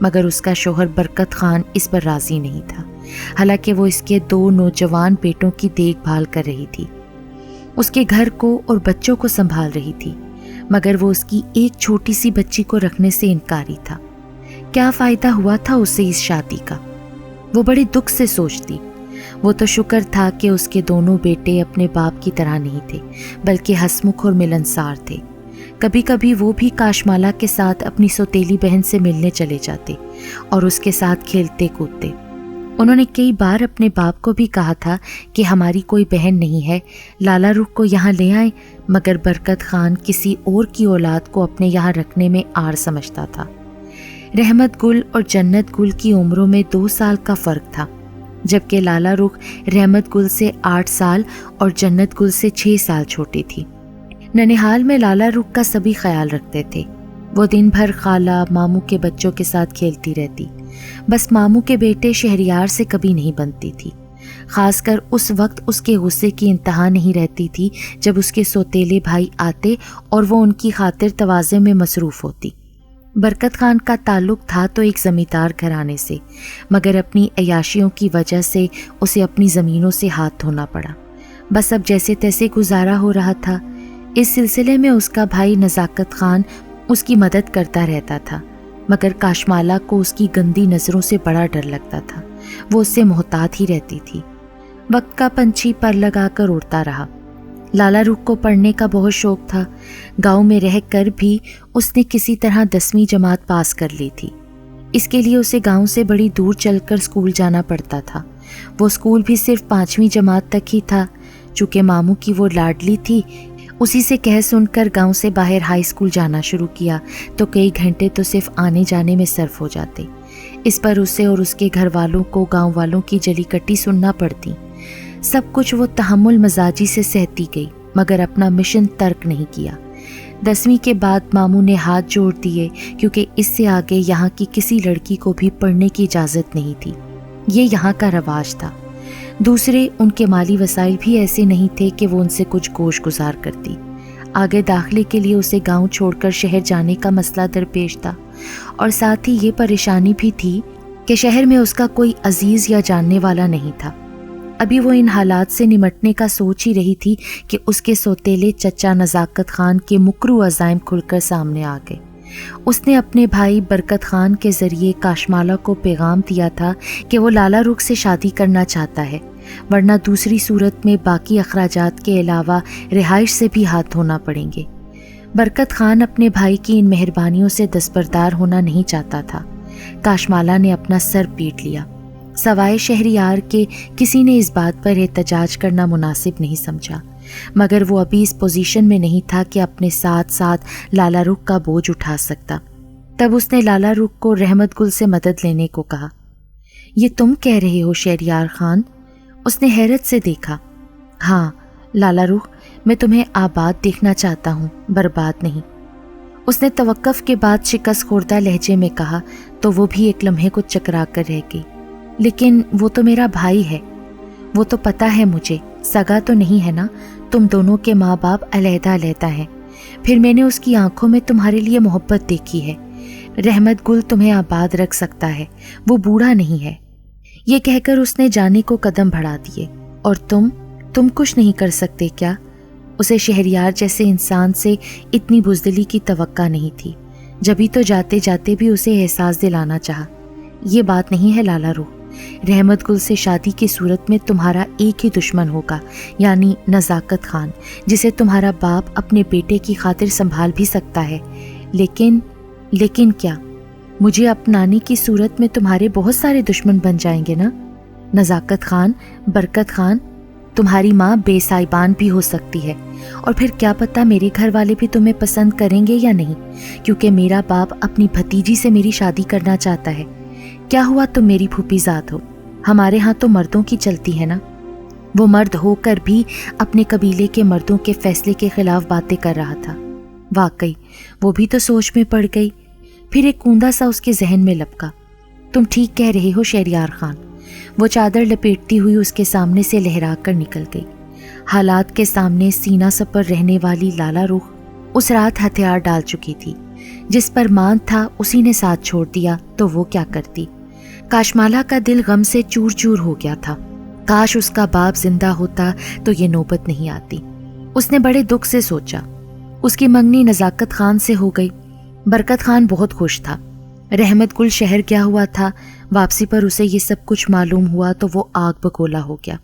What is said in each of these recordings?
مگر اس کا شوہر برکت خان اس پر راضی نہیں تھا، حالانکہ وہ اس کے 2 نوجوان بیٹوں کی دیکھ بھال کر رہی تھی، اس کے گھر کو اور بچوں کو سنبھال رہی تھی، مگر وہ اس کی ایک چھوٹی سی بچی کو رکھنے سے انکاری تھا۔ کیا فائدہ ہوا تھا اسے اس شادی کا؟ وہ بڑے دکھ سے سوچتی۔ وہ تو شکر تھا کہ اس کے دونوں بیٹے اپنے باپ کی طرح نہیں تھے، بلکہ ہسمکھ اور ملنسار تھے۔ کبھی کبھی وہ بھی کاشمالا کے ساتھ اپنی سوتیلی بہن سے ملنے چلے جاتے اور اس کے ساتھ کھیلتے کودتے۔ انہوں نے کئی بار اپنے باپ کو بھی کہا تھا کہ ہماری کوئی بہن نہیں ہے، لالا رخ کو یہاں لے آئیں، مگر برکت خان کسی اور کی اولاد کو اپنے یہاں رکھنے میں عار سمجھتا تھا۔ رحمت گل اور جنت گل کی عمروں میں 2 سال کا فرق تھا، جبکہ لالا رخ رحمت گل سے 8 سال اور جنت گل سے 6 سال چھوٹی تھی۔ ننہال میں لالا رخ کا سبھی خیال رکھتے تھے۔ وہ دن بھر خالہ ماموں کے بچوں کے ساتھ کھیلتی رہتی، بس ماموں کے بیٹے شہریار سے کبھی نہیں بنتی تھی۔ خاص کر اس وقت اس کے غصے کی انتہا نہیں رہتی تھی جب اس کے سوتیلے بھائی آتے اور وہ ان کی خاطر تواضع میں مصروف ہوتی۔ برکت خان کا تعلق تھا تو ایک زمیندار گھرانے سے، مگر اپنی عیاشیوں کی وجہ سے اسے اپنی زمینوں سے ہاتھ دھونا پڑا۔ بس اب جیسے تیسے گزارا ہو رہا تھا۔ اس سلسلے میں اس کا بھائی نزاکت خان اس کی مدد کرتا رہتا تھا، مگر کاشمالا کو اس کی گندی نظروں سے بڑا ڈر لگتا تھا۔ وہ اس سے محتاط ہی رہتی تھی۔ وقت کا پنچھی پر لگا کر اڑتا رہا۔ لالا رخ کو پڑھنے کا بہت شوق تھا۔ گاؤں میں رہ کر بھی اس نے کسی طرح 10ویں جماعت پاس کر لی تھی۔ اس کے لیے اسے گاؤں سے بڑی دور چل کر اسکول جانا پڑتا تھا۔ وہ اسکول بھی صرف 5ویں جماعت تک ہی تھا۔ چونکہ ماموں کی وہ لاڈلی تھی، اسی سے کہہ سن کر گاؤں سے باہر ہائی اسکول جانا شروع کیا تو کئی گھنٹے تو صرف آنے جانے میں صرف ہو جاتے۔ اس پر اسے اور اس کے گھر والوں کو گاؤں والوں کی جلی کٹی سننا پڑتی۔ سب کچھ وہ تحمل مزاجی سے سہتی گئی، مگر اپنا مشن ترک نہیں کیا۔ 10ویں کے بعد ماموں نے ہاتھ جوڑ دیے، کیونکہ اس سے آگے یہاں کی کسی لڑکی کو بھی پڑھنے کی اجازت نہیں تھی۔ یہ یہاں کا رواج تھا۔ دوسرے، ان کے مالی وسائل بھی ایسے نہیں تھے کہ وہ ان سے کچھ گوش گزار کرتی۔ آگے داخلے کے لیے اسے گاؤں چھوڑ کر شہر جانے کا مسئلہ درپیش تھا، اور ساتھ ہی یہ پریشانی بھی تھی کہ شہر میں اس کا کوئی عزیز یا جاننے والا نہیں تھا۔ ابھی وہ ان حالات سے نمٹنے کا سوچ ہی رہی تھی کہ اس کے سوتیلے چچا نزاکت خان کے مکرو عزائم کھل کر سامنے آ گئے۔ اس نے اپنے بھائی برکت خان کے ذریعے کاشمالا کو پیغام دیا تھا کہ وہ لالا رخ سے شادی کرنا چاہتا ہے، ورنہ دوسری صورت میں باقی اخراجات کے علاوہ رہائش سے بھی ہاتھ دھونا پڑیں گے۔ برکت خان اپنے بھائی کی ان مہربانیوں سے دستبردار ہونا نہیں چاہتا تھا۔ کاشمالا نے اپنا سر پیٹ لیا۔ سوائے شہریار کے کسی نے اس بات پر احتجاج کرنا مناسب نہیں سمجھا، مگر وہ ابھی اس پوزیشن میں نہیں تھا کہ اپنے ساتھ ساتھ لالا رخ کا بوجھ اٹھا سکتا۔ تب اس نے لالا رخ کو رحمت گل سے مدد لینے کو کہا۔ یہ تم کہہ رہے ہو شہریار خان؟ اس نے حیرت سے دیکھا۔ ہاں لالا رخ، میں تمہیں آباد دیکھنا چاہتا ہوں، برباد نہیں۔ اس نے توقف کے بعد شکست خوردہ لہجے میں کہا تو وہ بھی ایک لمحے کو چکرا کر رہ گئی۔ لیکن وہ تو میرا بھائی ہے۔ وہ تو پتہ ہے مجھے، سگا تو نہیں ہے نا، تم دونوں کے ماں باپ علیحدہ علیحدہ ہیں۔ پھر میں نے اس کی آنکھوں میں تمہارے لیے محبت دیکھی ہے۔ رحمت گل تمہیں آباد رکھ سکتا ہے، وہ بوڑھا نہیں ہے۔ یہ کہہ کر اس نے جانے کو قدم بڑھا دیے۔ اور تم کچھ نہیں کر سکتے کیا؟ اسے شہریار جیسے انسان سے اتنی بزدلی کی توقع نہیں تھی، جبھی تو جاتے جاتے بھی اسے احساس دلانا چاہا۔ یہ بات نہیں ہے لالا رخ، رحمت گل سے شادی کی صورت میں تمہارا ایک ہی دشمن ہوگا، یعنی نزاکت خان، جسے تمہارا باپ اپنے بیٹے کی خاطر سنبھال بھی سکتا ہے۔ لیکن کیا؟ مجھے اپنانے کی صورت میں تمہارے بہت سارے دشمن بن جائیں گے نا؟ نزاکت خان، برکت خان، تمہاری ماں بے سائبان بھی ہو سکتی ہے، اور پھر کیا پتہ میرے گھر والے بھی تمہیں پسند کریں گے یا نہیں، کیونکہ میرا باپ اپنی بھتیجی سے میری شادی کرنا چاہتا ہے۔ کیا ہوا تم میری پھوپھی ذات ہو، ہمارے ہاں تو مردوں کی چلتی ہے نا۔ وہ مرد ہو کر بھی اپنے قبیلے کے مردوں کے فیصلے کے خلاف باتیں کر رہا تھا۔ واقعی وہ بھی تو سوچ میں پڑ گئی۔ پھر ایک کوندہ سا اس کے ذہن میں لپکا۔ تم ٹھیک کہہ رہے ہو شہریار خان۔ وہ چادر لپیٹتی ہوئی اس کے سامنے سے لہرا کر نکل گئی۔ حالات کے سامنے سینہ سپر رہنے والی لالا رخ اس رات ہتھیار ڈال چکی تھی۔ جس پر مان تھا اسی نے ساتھ چھوڑ دیا تو وہ کیا کرتی۔ کاشمالا کا دل غم سے چور چور ہو گیا تھا۔ کاش اس کا باپ زندہ ہوتا تو یہ نوبت نہیں آتی۔ اس نے بڑے دکھ سے سوچا۔ اس کی منگنی نزاکت خان سے ہو گئی۔ برکت خان بہت خوش تھا۔ رحمت گل شہر گیا ہوا تھا۔ واپسی پر اسے یہ سب کچھ معلوم ہوا تو وہ آگ بگولا ہو گیا۔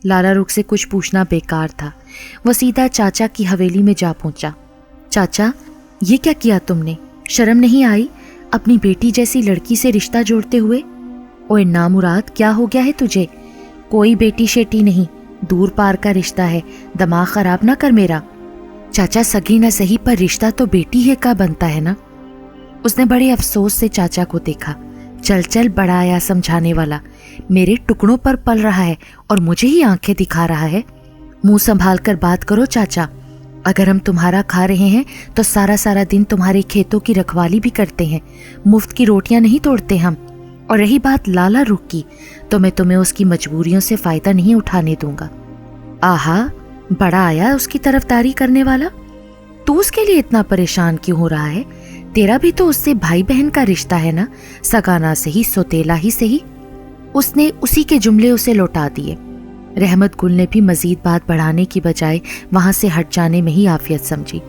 لالا رخ سے کچھ پوچھنا بیکار تھا۔ وہ سیدھا چاچا کی حویلی میں جا پہنچا۔ چاچا، یہ کیا کیا تم نے؟ شرم نہیں آئی اپنی بیٹی جیسی لڑکی سے رشتہ جوڑتے ہوئے؟ اوے نامراد، کیا ہو گیا ہے تجھے؟ کوئی بیٹی شیٹی نہیں، دور پار کا رشتہ ہے، دماغ خراب نہ کر میرا۔ چاچا، سگی نہ سہی پر رشتہ تو بیٹی ہے کا بنتا ہے نا۔ اس نے بڑے افسوس سے چاچا کو دیکھا۔ چل چل، بڑا آیا سمجھانے والا، میرے ٹکڑوں پر پل رہا ہے اور مجھے ہی آنکھیں دکھا رہا ہے۔ منہ سنبھال کر بات کرو چاچا، اگر ہم تمہارا کھا رہے ہیں تو سارا دن تمہارے کھیتوں کی رکھوالی بھی کرتے ہیں، مفت کی روٹیاں نہیں توڑتے ہم۔ اور رہی بات لالا رخ کی تو میں تمہیں اس کی مجبوریوں سے فائدہ نہیں اٹھانے دوں گا۔ آہا، بڑا آیا اس کی طرفداری کرنے والا۔ تو اس کے لیے اتنا پریشان کیوں ہو رہا ہے؟ تیرا بھی تو اس سے بھائی بہن کا رشتہ ہے نا، سگانا سے ہی، سوتیلا ہی سے ہی۔ اس نے اسی کے جملے اسے لوٹا دیے۔ رحمت گل نے بھی مزید بات بڑھانے کی بجائے وہاں سے ہٹ جانے میں ہی عافیت سمجھی۔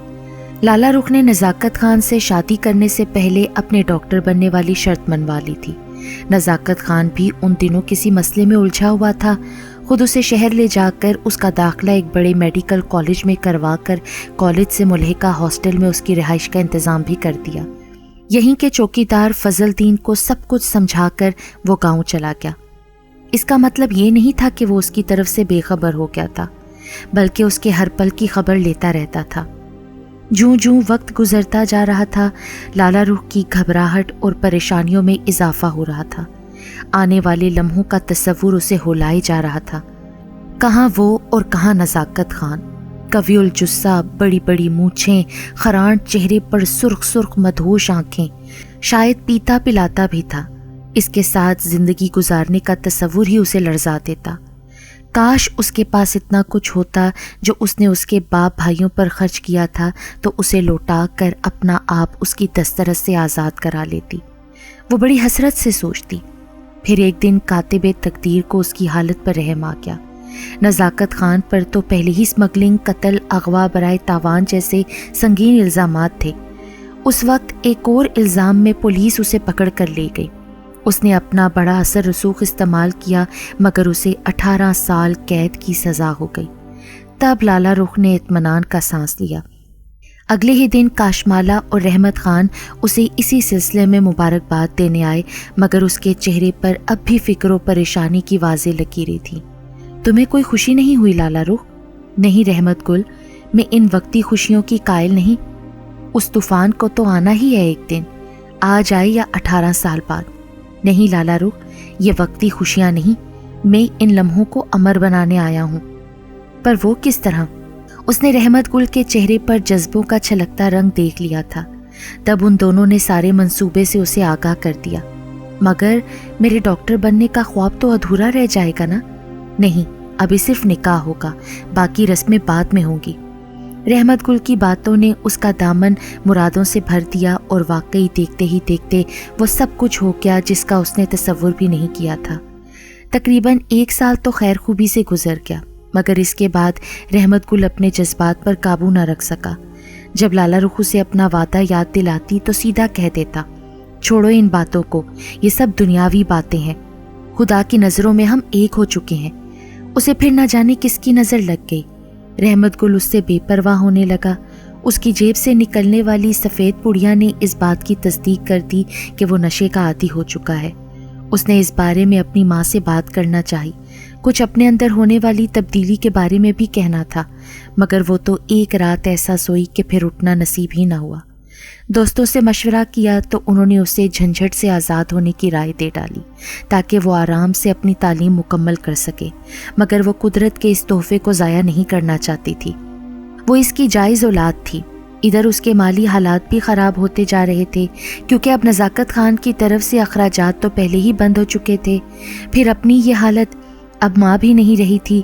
لالا رخ نے نزاکت خان سے شادی کرنے سے پہلے اپنے ڈاکٹر بننے والی شرط منوا لی تھی۔ نزاکت خان بھی ان دنوں کسی مسئلے میں الجھا ہوا تھا۔ خود اسے شہر لے جا کر اس کا داخلہ ایک بڑے میڈیکل کالج میں کروا کر کالج سے ملحقہ ہاسٹل میں اس کی رہائش کا انتظام بھی کر دیا۔ یہیں کے چوکیدار فضل دین کو سب کچھ سمجھا کر وہ گاؤں چلا گیا۔ اس کا مطلب یہ نہیں تھا کہ وہ اس کی طرف سے بے خبر ہو گیا تھا، بلکہ اس کے ہر پل کی خبر لیتا رہتا تھا۔ جوں جوں وقت گزرتا جا رہا تھا، لالا رخ کی گھبراہٹ اور پریشانیوں میں اضافہ ہو رہا تھا۔ آنے والے لمحوں کا تصور اسے ہولائے جا رہا تھا۔ کہاں وہ اور کہاں نزاکت خان، قوی الجثہ، بڑی بڑی مونچھیں، خرانٹ چہرے پر سرخ سرخ مدہوش آنکھیں، شاید پیتا پلاتا بھی تھا۔ اس کے ساتھ زندگی گزارنے کا تصور ہی اسے لرزا دیتا۔ کاش اس کے پاس اتنا کچھ ہوتا جو اس نے اس کے باپ بھائیوں پر خرچ کیا تھا تو اسے لوٹا کر اپنا آپ اس کی دسترس سے آزاد کرا لیتی۔ وہ بڑی حسرت سے سوچتی۔ پھر ایک دن کاتب تقدیر کو اس کی حالت پر رحم آ گیا۔ نزاکت خان پر تو پہلے ہی اسمگلنگ، قتل، اغوا برائے تاوان جیسے سنگین الزامات تھے۔ اس وقت ایک اور الزام میں پولیس اسے پکڑ کر لے گئی۔ اس نے اپنا بڑا اثر رسوخ استعمال کیا مگر اسے 18 سال قید کی سزا ہو گئی۔ تب لالا رخ نے اطمینان کا سانس لیا۔ اگلے ہی دن کاشمالا اور رحمت خان اسے اسی سلسلے میں مبارکباد دینے آئے مگر اس کے چہرے پر اب بھی فکر و پریشانی کی واضح لکیریں تھیں۔ تمہیں کوئی خوشی نہیں ہوئی لالا رخ؟ نہیں رحمت گل، میں ان وقتی خوشیوں کی قائل نہیں۔ اس طوفان کو تو آنا ہی ہے ایک دن، آج آئے یا 18 سال بعد۔ نہیں لالا رخ، یہ وقتی خوشیاں نہیں، میں ان لمحوں کو امر بنانے آیا ہوں۔ پر وہ کس طرح؟ اس نے رحمت گل کے چہرے پر جذبوں کا چھلکتا رنگ دیکھ لیا تھا۔ تب ان دونوں نے سارے منصوبے سے اسے آگاہ کر دیا۔ مگر میرے ڈاکٹر بننے کا خواب تو ادھورا رہ جائے گا نا؟ نہیں، ابھی صرف نکاح ہوگا، باقی رسمیں بعد میں ہوں گی۔ رحمت گل کی باتوں نے اس کا دامن مرادوں سے بھر دیا اور واقعی دیکھتے ہی دیکھتے وہ سب کچھ ہو گیا جس کا اس نے تصور بھی نہیں کیا تھا۔ تقریباً 1 سال تو خیر خوبی سے گزر گیا مگر اس کے بعد رحمت گل اپنے جذبات پر قابو نہ رکھ سکا۔ جب لالا رخ اسے اپنا وعدہ یاد دلاتی تو سیدھا کہہ دیتا، چھوڑو ان باتوں کو، یہ سب دنیاوی باتیں ہیں، خدا کی نظروں میں ہم ایک ہو چکے ہیں۔ اسے پھر نہ جانے کس کی نظر لگ گئی۔ رحمت گل اس سے بے پرواہ ہونے لگا۔ اس کی جیب سے نکلنے والی سفید پڑیاں نے اس بات کی تصدیق کر دی کہ وہ نشے کا عادی ہو چکا ہے۔ اس نے اس بارے میں اپنی ماں سے بات کرنا چاہی، کچھ اپنے اندر ہونے والی تبدیلی کے بارے میں بھی کہنا تھا، مگر وہ تو ایک رات ایسا سوئی کہ پھر اٹھنا نصیب ہی نہ ہوا۔ دوستوں سے مشورہ کیا تو انہوں نے اسے جھنجھٹ سے آزاد ہونے کی رائے دے ڈالی تاکہ وہ آرام سے اپنی تعلیم مکمل کر سکے، مگر وہ قدرت کے اس تحفے کو ضائع نہیں کرنا چاہتی تھی۔ وہ اس کی جائز اولاد تھی۔ ادھر اس کے مالی حالات بھی خراب ہوتے جا رہے تھے کیونکہ اب نزاکت خان کی طرف سے اخراجات تو پہلے ہی بند ہو چکے تھے، پھر اپنی یہ حالت، اب ماں بھی نہیں رہی تھی۔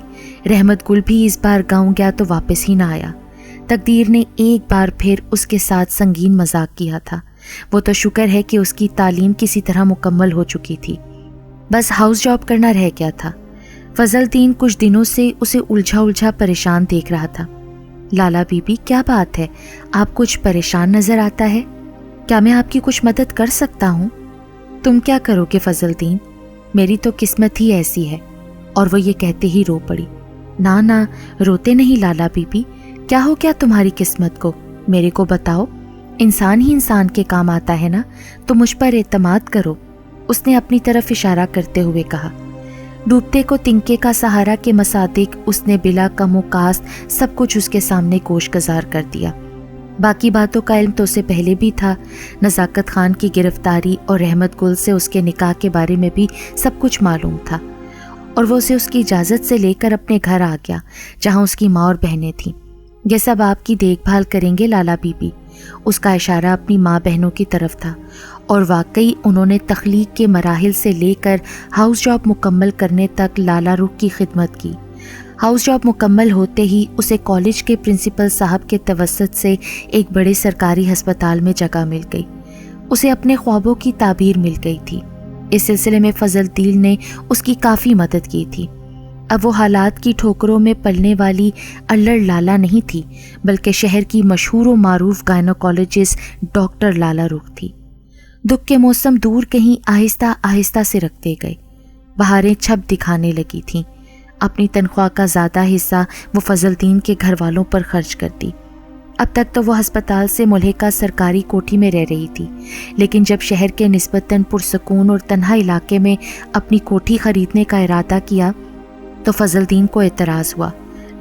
رحمت گل بھی اس بار گاؤں گیا تو واپس ہی نہ آیا۔ تقدیر نے ایک بار پھر اس کے ساتھ سنگین مذاق کیا تھا۔ وہ تو شکر ہے کہ اس کی تعلیم کسی طرح مکمل ہو چکی تھی، بس ہاؤس جاب کرنا رہ گیا تھا۔ فضل الدین کچھ دنوں سے اسے الجھا پریشان دیکھ رہا تھا۔ لالا بی بی، کیا بات ہے؟ آپ کچھ پریشان نظر آتا ہے، کیا میں آپ کی کچھ مدد کر سکتا ہوں؟ تم کیا کرو گے فضل الدین، میری تو قسمت ہی ایسی ہے۔ اور وہ یہ کہتے ہی رو پڑی۔ نا روتے نہیں لالا بی بی، کیا ہو گیا تمہاری قسمت کو؟ میرے کو بتاؤ، انسان ہی انسان کے کام آتا ہے نا، تو مجھ پر اعتماد کرو، اس نے اپنی طرف اشارہ کرتے ہوئے کہا۔ ڈوبتے کو تنکے کا سہارا کے مصادق اس نے بلا کم و کاست سب کچھ اس کے سامنے گوش گزار کر دیا۔ باقی باتوں کا علم تو اسے پہلے بھی تھا، نزاکت خان کی گرفتاری اور رحمت گل سے اس کے نکاح کے بارے میں بھی سب کچھ معلوم تھا، اور وہ اسے اس کی اجازت سے لے کر اپنے گھر آ گیا جہاں اس کی ماں اور بہنیں تھیں۔ یہ سب آپ کی دیکھ بھال کریں گے لالا بی بی۔ اس کا اشارہ اپنی ماں بہنوں کی طرف تھا، اور واقعی انہوں نے تخلیق کے مراحل سے لے کر ہاؤس جاب مکمل کرنے تک لالا رخ کی خدمت کی۔ ہاؤس جاب مکمل ہوتے ہی اسے کالج کے پرنسپل صاحب کے توسط سے ایک بڑے سرکاری ہسپتال میں جگہ مل گئی۔ اسے اپنے خوابوں کی تعبیر مل گئی تھی۔ اس سلسلے میں فضل الدین نے اس کی کافی مدد کی تھی۔ اب وہ حالات کی ٹھوکروں میں پلنے والی الڑ لالا نہیں تھی، بلکہ شہر کی مشہور و معروف گائنوکالوجسٹ ڈاکٹر لالا رخ تھی۔ دکھ کے موسم دور کہیں آہستہ آہستہ سے رکھتے گئے، بہاریں چھپ دکھانے لگی تھیں۔ اپنی تنخواہ کا زیادہ حصہ وہ فضل الدین کے گھر والوں پر خرچ کرتی۔ اب تک تو وہ ہسپتال سے ملحقہ سرکاری کوٹھی میں رہ رہی تھی، لیکن جب شہر کے نسبتاً پرسکون اور تنہا علاقے میں اپنی کوٹھی خریدنے کا ارادہ کیا تو فضل الدین کو اعتراض ہوا۔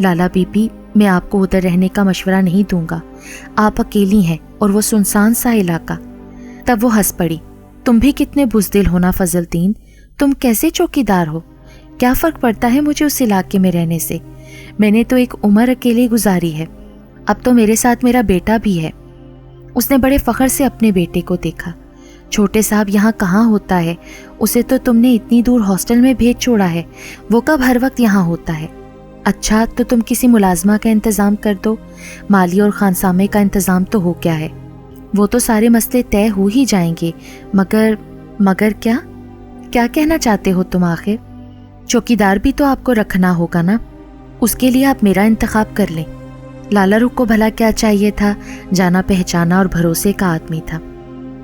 لالا بی بی، میں آپ کو ادھر رہنے کا مشورہ نہیں دوں گا، آپ اکیلی ہیں اور وہ سنسان سا علاقہ۔ تب وہ ہنس پڑی۔ تم بھی کتنے بزدل ہونا فضل الدین، تم کیسے چوکیدار ہو؟ کیا فرق پڑتا ہے مجھے اس علاقے میں رہنے سے؟ میں نے تو ایک عمر اکیلے گزاری ہے، اب تو میرے ساتھ میرا بیٹا بھی ہے۔ اس نے بڑے فخر سے اپنے بیٹے کو دیکھا۔ چھوٹے صاحب یہاں کہاں ہوتا ہے، اسے تو تم نے اتنی دور ہاسٹل میں بھیج چھوڑا ہے، وہ کب ہر وقت یہاں ہوتا ہے؟ اچھا تو تم کسی ملازمہ کا انتظام کر دو، مالی اور خانسامے کا انتظام تو ہو گیا ہے، وہ تو سارے مسئلے طے ہو ہی جائیں گے۔ مگر کیا کہنا چاہتے ہو تم آخر؟ چوکیدار بھی تو آپ کو رکھنا ہوگا نا، اس کے لیے آپ میرا انتخاب کر لیں۔ لالا رخ کو بھلا کیا چاہیے تھا، جانا پہچانا اور بھروسے کا آدمی تھا۔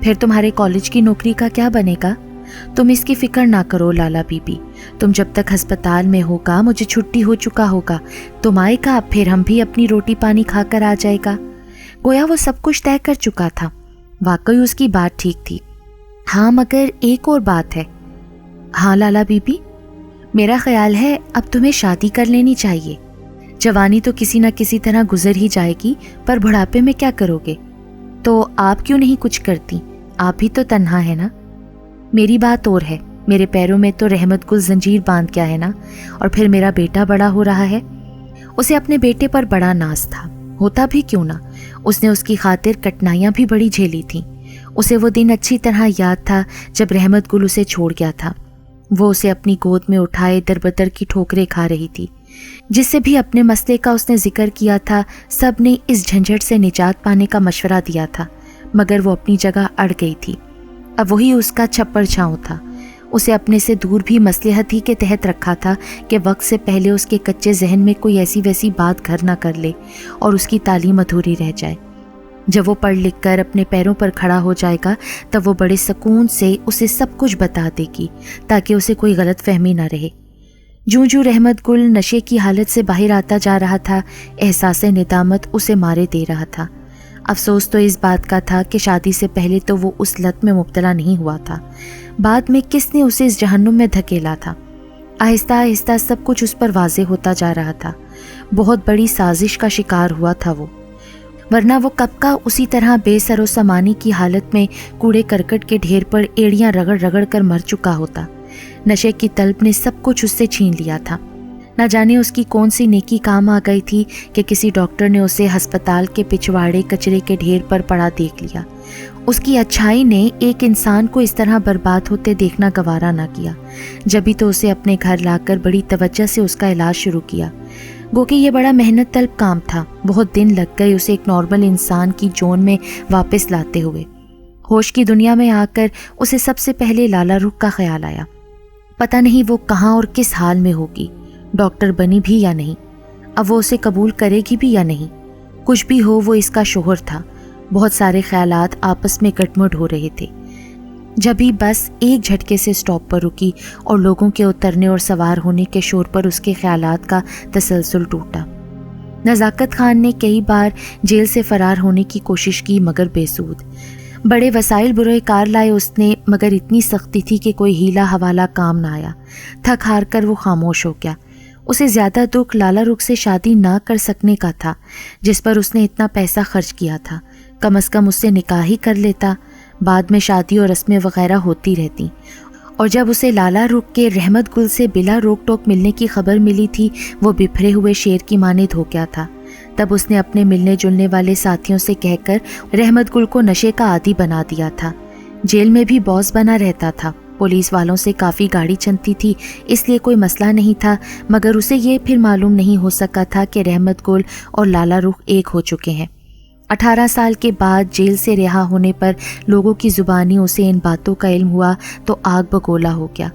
پھر تمہارے کالج کی نوکری کا کیا بنے گا؟ تم اس کی فکر نہ کرو لالا بی بی، تم جب تک ہسپتال میں ہوگا مجھے چھٹی ہو چکا ہوگا، تم آئے گا پھر ہم بھی اپنی روٹی پانی کھا کر آ جائے گا۔ گویا وہ سب کچھ طے کر چکا تھا۔ واقعی اس کی بات ٹھیک تھی۔ ہاں مگر ایک اور بات ہے۔ ہاں لالا بی بی، میرا خیال ہے اب تمہیں شادی کر لینی چاہیے۔ جوانی تو کسی نہ کسی طرح گزر ہی جائے گی، پر بڑھاپے میں کیا کرو گے؟ تو آپ کیوں نہیں کچھ کرتی؟ آپ بھی تو تنہا ہے نا۔ میری بات اور ہے، میرے پیروں میں تو رحمت گل زنجیر باندھ گیا ہے نا، اور پھر میرا بیٹا بڑا ہو رہا ہے۔ اسے اپنے بیٹے پر بڑا ناز تھا، ہوتا بھی کیوں نہ، اس نے اس کی خاطر کٹنائیاں بھی بڑی جھیلی تھیں۔ اسے وہ دن اچھی طرح یاد تھا جب رحمت گل اسے چھوڑ گیا تھا۔ وہ اسے اپنی گود میں اٹھائے در بدر کی ٹھوکریں کھا رہی تھی۔ جس سے بھی اپنے مسئلے کا اس نے ذکر کیا تھا، سب نے اس جھنجھٹ سے نجات پانے کا مشورہ دیا تھا، مگر وہ اپنی جگہ اڑ گئی تھی۔ اب وہی اس کا چھپڑ چھاؤں تھا۔ اسے اپنے سے دور بھی مصلحت ہی کے تحت رکھا تھا کہ وقت سے پہلے اس کے کچے ذہن میں کوئی ایسی ویسی بات گھر نہ کر لے اور اس کی تعلیم ادھوری رہ جائے۔ جب وہ پڑھ لکھ کر اپنے پیروں پر کھڑا ہو جائے گا تب وہ بڑے سکون سے اسے سب کچھ بتا دے گی تاکہ اسے کوئی غلط فہمی نہ رہے۔ جوں رحمت گل نشے کی حالت سے باہر آتا جا رہا تھا، احساس ندامت اسے مارے دے رہا تھا۔ افسوس تو اس بات کا تھا کہ شادی سے پہلے تو وہ اس لت میں مبتلا نہیں ہوا تھا، بعد میں کس نے اسے اس جہنم میں دھکیلا تھا۔ آہستہ آہستہ سب کچھ اس پر واضح ہوتا جا رہا تھا۔ بہت بڑی سازش کا شکار ہوا تھا وہ، ورنہ وہ کب کا اسی طرح بے سر و سامانی کی حالت میں کوڑے کرکٹ کے ڈھیر پر ایڑیاں رگڑ رگڑ کر مر چکا ہوتا۔ نشے کی طلب نے سب کچھ اس سے چھین لیا تھا۔ نہ جانے اس کی کون سی نیکی کام آ گئی تھی کہ کسی ڈاکٹر نے اسے ہسپتال کے پچھواڑے کچرے کے ڈھیر پر پڑا دیکھ لیا۔ اس کی اچھائی نے ایک انسان کو اس طرح برباد ہوتے دیکھنا گوارا نہ کیا، جبھی تو اسے اپنے گھر لا کر بڑی توجہ سے اس کا علاج شروع کیا۔ گو کہ یہ بڑا محنت طلب کام تھا. بہت دن لگ گئے اسے ایک نارمل انسان کی جون میں واپس لاتے ہوئے. ہوش کی دنیا میں آ کر اسے سب سے پہلے لالا رخ کا خیال آیا. پتہ نہیں وہ کہاں اور کس حال میں ہوگی، ڈاکٹر بنی بھی یا نہیں، اب وہ اسے قبول کرے گی بھی یا نہیں. کچھ بھی ہو وہ اس کا شوہر تھا. بہت سارے خیالات آپس میں گٹمٹ ہو رہے تھے. جبھی بس ایک جھٹکے سے سٹاپ پر رکی اور لوگوں کے اترنے اور سوار ہونے کے شور پر اس کے خیالات کا تسلسل ٹوٹا. نزاکت خان نے کئی بار جیل سے فرار ہونے کی کوشش کی مگر بے سود. بڑے وسائل بروئے کار لائے اس نے مگر اتنی سختی تھی کہ کوئی ہیلا حوالہ کام نہ آیا. تھک ہار کر وہ خاموش ہو گیا. اسے زیادہ دکھ لالا رخ سے شادی نہ کر سکنے کا تھا جس پر اس نے اتنا پیسہ خرچ کیا تھا. کم از کم اس سے نکاح ہی کر لیتا، بعد میں شادی اور رسمیں وغیرہ ہوتی رہتی. اور جب اسے لالا رخ کے رحمت گل سے بلا روک ٹوک ملنے کی خبر ملی تھی وہ بپھرے ہوئے شیر کی مانند ہو گیا تھا. تب اس نے اپنے ملنے جلنے والے ساتھیوں سے کہہ کر رحمت گل کو نشے کا عادی بنا دیا تھا. جیل میں بھی باس بنا رہتا تھا. پولیس والوں سے کافی گاڑی چلتی تھی اس لیے کوئی مسئلہ نہیں تھا، مگر اسے یہ پھر معلوم نہیں ہو سکا تھا کہ رحمت گل اور لالا رخ ایک ہو چکے ہیں. 18 سال کے بعد جیل سے رہا ہونے پر لوگوں کی زبانی اسے ان باتوں کا علم ہوا تو آگ بگولا ہو گیا.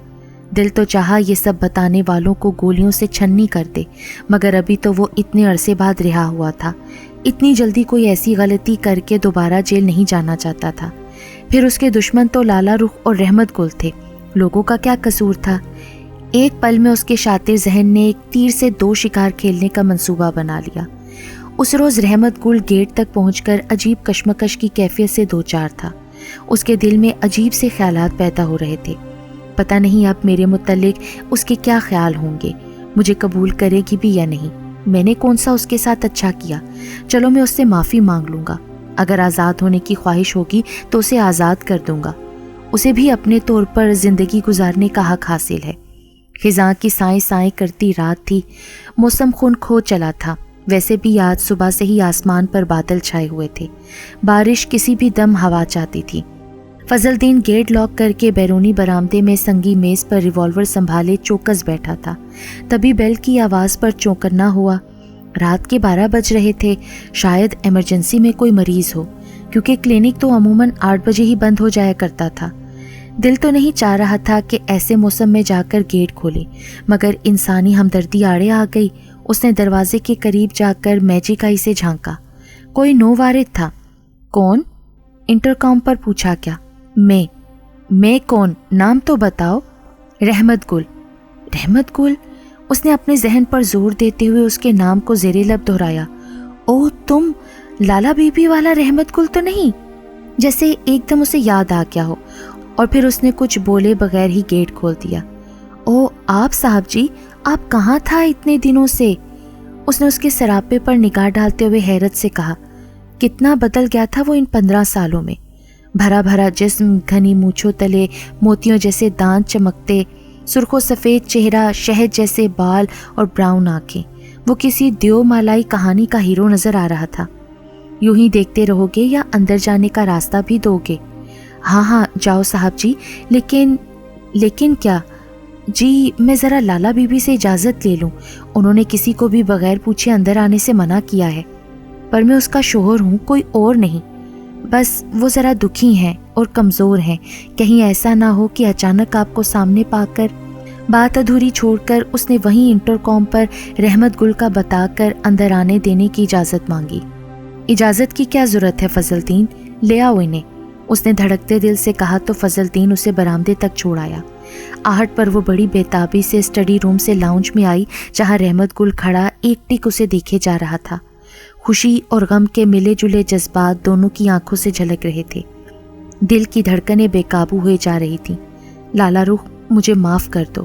دل تو چاہا یہ سب بتانے والوں کو گولیوں سے چھننی کر دے، مگر ابھی تو وہ اتنے عرصے بعد رہا ہوا تھا. اتنی جلدی کوئی ایسی غلطی کر کے دوبارہ جیل نہیں جانا چاہتا تھا. پھر اس کے دشمن تو لالا رخ اور رحمت گل تھے. لوگوں کا کیا قصور تھا؟ ایک پل میں اس کے شاطر ذہن نے ایک تیر سے 2 شکار کھیلنے کا منصوبہ بنا لیا. اس روز رحمت گل گیٹ تک پہنچ کر عجیب کشمکش کی کیفیت سے دوچار تھا. اس کے دل میں عجیب سے خیالات پیدا ہو رہے تھے. پتہ نہیں اب میرے متعلق اس کے کیا خیال ہوں گے، مجھے قبول کرے گی بھی یا نہیں. میں نے کون سا اس کے ساتھ اچھا کیا؟ چلو میں اس سے معافی مانگ لوں گا. اگر آزاد ہونے کی خواہش ہوگی تو اسے آزاد کر دوں گا. اسے بھی اپنے طور پر زندگی گزارنے کا حق حاصل ہے. خزاں کی سائیں سائیں کرتی رات تھی. موسم خون کھو چلا تھا. ویسے بھی آج صبح سے ہی آسمان پر بادل چھائے ہوئے تھے. بارش کسی بھی دم ہوا چاہتی تھی. فضل دین گیٹ لاک کر کے بیرونی برآمدے میں سنگی میز پر ریوالور سنبھالے چوکس بیٹھا تھا. تبھی بیل کی آواز پر چونکنا ہوا. رات کے 12 بج رہے تھے. شاید ایمرجنسی میں کوئی مریض ہو، کیونکہ کلینک تو عموماً 8 بجے ہی بند ہو جایا کرتا تھا. دل تو نہیں چاہ رہا تھا کہ ایسے موسم میں جا کر گیٹ کھولے، مگر انسانی ہمدردی آڑے آ گئی. اس نے دروازے کے قریب جا کر میجیکائی سے جھانکا. کوئی نو وارد تھا. کون؟ انٹرکام پر پوچھا. کیا؟ میں کون؟ نام تو بتاؤ. رحمت گل. رحمت گل؟ اس نے اپنے ذہن پر زور دیتے ہوئے اس کے نام کو زیر لب دہرایا. اوہ، تم لالا بی بی والا رحمت گل تو نہیں؟ جیسے ایک دم اسے یاد آ گیا ہو، اور پھر اس نے کچھ بولے بغیر ہی گیٹ کھول دیا. اوہ آپ صاحب جی، آپ کہاں تھا اتنے دنوں سے؟ اس نے اس کے سراپے پر نگاہ ڈالتے ہوئے حیرت سے کہا. کتنا بدل گیا تھا وہ ان 15 سالوں میں. بھرا بھرا جسم، گھنی مونچھوں تلے موتیوں جیسے دانت چمکتے، سرخ و سفید چہرہ، شہد جیسے بال اور براؤن آنکھیں. وہ کسی دیو مالائی کہانی کا ہیرو نظر آ رہا تھا. یوں ہی دیکھتے رہو گے یا اندر جانے کا راستہ بھی دو گے؟ ہاں جاؤ صاحب جی. لیکن کیا؟ جی میں ذرا لالا بی بی سے اجازت لے لوں. انہوں نے کسی کو بھی بغیر پوچھے اندر آنے سے منع کیا ہے. پر میں اس کا شوہر ہوں، کوئی اور نہیں. بس وہ ذرا دکھی ہیں اور کمزور ہیں. کہیں ایسا نہ ہو کہ اچانک آپ کو سامنے پا کر. بات ادھوری چھوڑ کر اس نے وہیں انٹرکام پر رحمت گل کا بتا کر اندر آنے دینے کی اجازت مانگی. اجازت کی کیا ضرورت ہے فضل دین، لے آؤ انہیں، اس نے دھڑکتے دل سے کہا تو فضل دین اسے برآمدے تک چھوڑ آیا. آہٹ پر وہ بڑی بےتابی سے اسٹڈی روم سے لاؤنج میں آئی جہاں رحمت گل کھڑا ایک ٹک اسے دیکھے جا رہا تھا. خوشی اور غم کے ملے جلے جذبات دونوں کی آنکھوں سے جھلک رہے تھے. دل کی دھڑکنیں بے قابو ہوئے جا رہی تھیں. لالا رخ، مجھے معاف کر دو.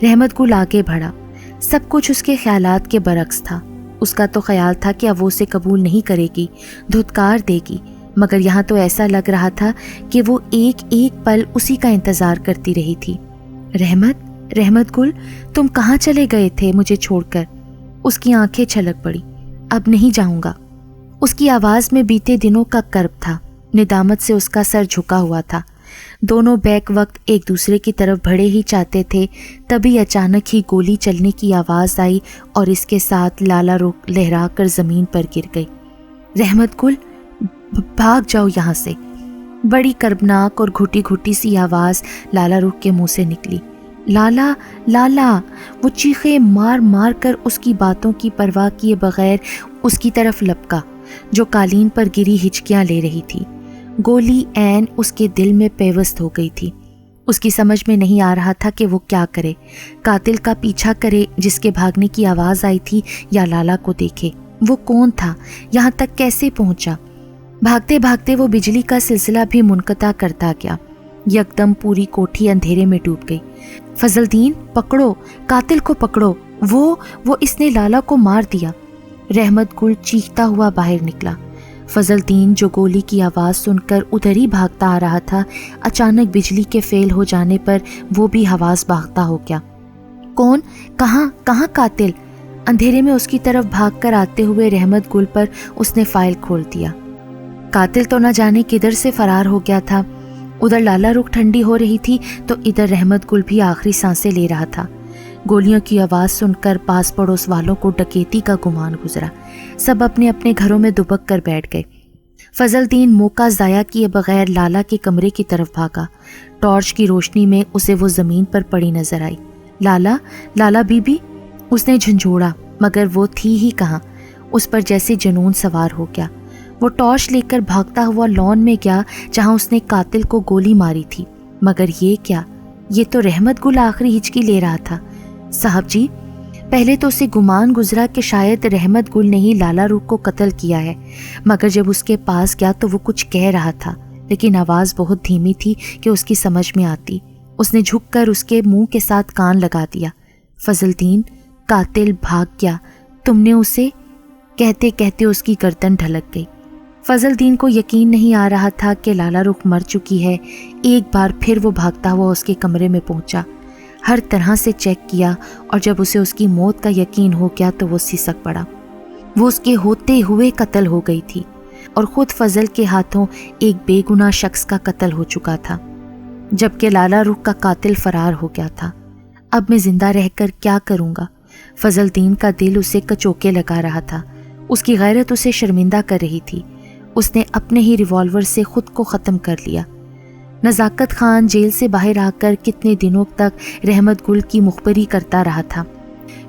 رحمت گل آگے بڑھا. سب کچھ اس کے خیالات کے برعکس تھا. اس کا تو خیال تھا کہ اب وہ اسے قبول نہیں کرے گی، دھتکار دے گی، مگر یہاں تو ایسا لگ رہا تھا کہ وہ ایک ایک پل اسی کا انتظار کرتی رہی تھی. رحمت گل، تم کہاں چلے گئے تھے مجھے چھوڑ کر؟ اس کی آنکھیں چھلک پڑی. اب نہیں جاؤں گا. اس کی آواز میں بیتے دنوں کا کرب تھا. ندامت سے اس کا سر جھکا ہوا تھا. دونوں بیک وقت ایک دوسرے کی طرف بڑھے ہی چاہتے تھے، تبھی اچانک ہی گولی چلنے کی آواز آئی اور اس کے ساتھ لالا رخ لہرا کر زمین پر گر گئی۔ رحمت گل، بھاگ جاؤ یہاں سے، بڑی کربناک اور گھٹی گھٹی سی آواز لالا رخ کے منہ سے نکلی۔ لالا لالا، وہ چیخے مار مار کر اس کی باتوں کی پرواہ کیے بغیر اس کی طرف لپکا جو قالین پر گری ہچکیاں لے رہی تھی۔ گولی عین اس کے دل میں پیوست ہو گئی تھی۔ اس کی سمجھ میں نہیں آ رہا تھا کہ وہ کیا کرے، قاتل کا پیچھا کرے جس کے بھاگنے کی آواز آئی تھی، یا لالا کو دیکھے۔ وہ کون تھا؟ یہاں تک کیسے پہنچا؟ بھاگتے بھاگتے وہ بجلی کا سلسلہ بھی منقطع کرتا گیا۔ یکدم پوری کوٹھی اندھیرے میں ڈوب گئی۔ فضل دین، پکڑو، قاتل کو پکڑو، وہ اس نے لالا کو مار دیا۔ رحمت گل چیختا ہوا باہر نکلا۔ فضل دین جو گولی کی آواز سن کر ادھر ہی بھاگتا آ رہا تھا، اچانک بجلی کے فیل ہو جانے پر وہ بھی حواس باختہ ہو گیا۔ کون؟ کہاں قاتل؟ اندھیرے میں اس کی طرف بھاگ کر آتے ہوئے رحمت گل پر اس نے فائل کھول دیا۔ قاتل تو نہ جانے کدھر سے فرار ہو گیا تھا۔ ادھر لالا رخ ٹھنڈی ہو رہی تھی تو ادھر رحمت گل بھی آخری سانسیں لے رہا تھا۔ گولیوں کی آواز سن کر پاس پڑوس والوں کو ڈکیتی کا گمان گزرا۔ سب اپنے اپنے گھروں میں دبک کر بیٹھ گئے۔ فضل دین موقع ضائع کیے بغیر لالا کے کمرے کی طرف بھاگا۔ ٹارچ کی روشنی میں اسے وہ زمین پر پڑی نظر آئی۔ لالا بی بی، اس نے جھنجھوڑا، مگر وہ تھی ہی کہاں۔ اس پر جیسے جنون سوار ہو گیا۔ وہ ٹارچ لے کر بھاگتا ہوا لان میں گیا جہاں اس نے قاتل کو گولی ماری تھی، مگر یہ کیا؟ یہ تو رحمت گل آخری ہچکی لے رہا تھا۔ صاحب جی، پہلے تو اسے گمان گزرا کہ شاید رحمت گل نے ہی لالا رخ کو قتل کیا ہے، مگر جب اس کے پاس گیا تو وہ کچھ کہہ رہا تھا، لیکن آواز بہت دھیمی تھی کہ اس کی سمجھ میں آتی۔ اس نے جھک کر اس کے منہ کے ساتھ کان لگا دیا۔ فضل دین، قاتل بھاگ گیا، تم نے اسے؟ کہتے کہتے اس کی گردن ڈھلک گئی۔ فضل دین کو یقین نہیں آ رہا تھا کہ لالا رخ مر چکی ہے۔ ایک بار پھر وہ بھاگتا ہوا اس کے کمرے میں پہنچا، ہر طرح سے چیک کیا، اور جب اسے اس کی موت کا یقین ہو گیا تو وہ سسک پڑا۔ وہ اس کے ہوتے ہوئے قتل ہو گئی تھی، اور خود فضل کے ہاتھوں ایک بے گناہ شخص کا قتل ہو چکا تھا، جبکہ لالا رخ کا قاتل فرار ہو گیا تھا۔ اب میں زندہ رہ کر کیا کروں گا؟ فضل دین کا دل اسے کچوکے لگا رہا تھا۔ اس کی غیرت اسے شرمندہ کر رہی تھی۔ اس نے اپنے ہی ریوالور سے خود کو ختم کر لیا۔ نزاکت خان جیل سے باہر آ کر کتنے دنوں تک رحمت گل کی مخبری کرتا رہا تھا،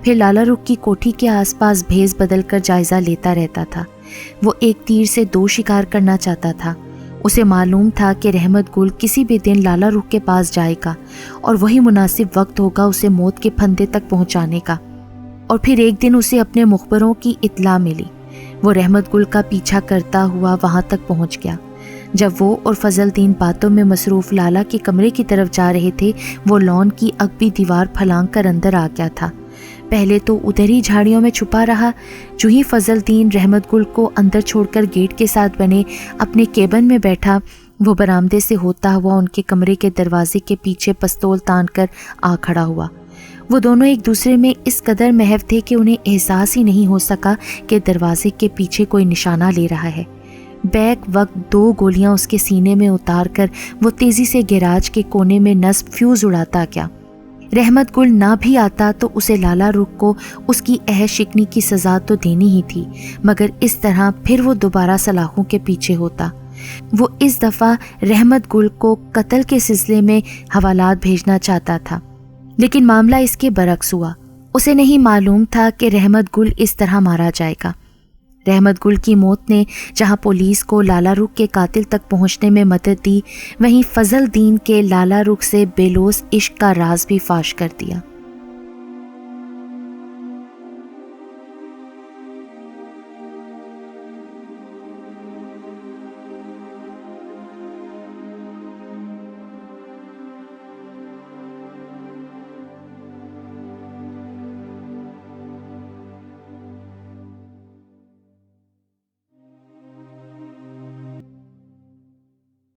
پھر لالا رخ کی کوٹھی کے آس پاس بھیس بدل کر جائزہ لیتا رہتا تھا۔ وہ ایک تیر سے دو شکار کرنا چاہتا تھا۔ اسے معلوم تھا کہ رحمت گل کسی بھی دن لالا رخ کے پاس جائے گا، اور وہی مناسب وقت ہوگا اسے موت کے پھندے تک پہنچانے کا۔ اور پھر ایک دن اسے اپنے مخبروں کی اطلاع ملی۔ وہ رحمت گل کا پیچھا کرتا ہوا وہاں تک پہنچ گیا۔ جب وہ اور فضل دین باتوں میں مصروف لالا کے کمرے کی طرف جا رہے تھے، وہ لان کی اگبی دیوار پھلانگ کر اندر آ گیا تھا۔ پہلے تو ادھر ہی جھاڑیوں میں چھپا رہا، جو ہی فضل دین رحمت گل کو اندر چھوڑ کر گیٹ کے ساتھ بنے اپنے کیبن میں بیٹھا، وہ برآمدے سے ہوتا ہوا ان کے کمرے کے دروازے کے پیچھے پستول تان کر آ کھڑا ہوا۔ وہ دونوں ایک دوسرے میں اس قدر محو تھے کہ انہیں احساس ہی نہیں ہو سکا کہ دروازے کے پیچھے کوئی نشانہ لے رہا ہے۔ بیک وقت 2 گولیاں اس کے سینے میں اتار کر وہ تیزی سے گیراج کے کونے میں نصب فیوز اڑاتا گیا۔ رحمت گل نہ بھی آتا تو اسے لالا رخ کو اس کی عہد شکنی کی سزا تو دینی ہی تھی، مگر اس طرح پھر وہ دوبارہ سلاخوں کے پیچھے ہوتا۔ وہ اس دفعہ رحمت گل کو قتل کے سلسلے میں حوالات بھیجنا چاہتا تھا، لیکن معاملہ اس کے برعکس ہوا۔ اسے نہیں معلوم تھا کہ رحمت گل اس طرح مارا جائے گا۔ رحمت گل کی موت نے جہاں پولیس کو لالا رخ کے قاتل تک پہنچنے میں مدد دی، وہیں فضل دین کے لالا رخ سے بے لوث عشق کا راز بھی فاش کر دیا۔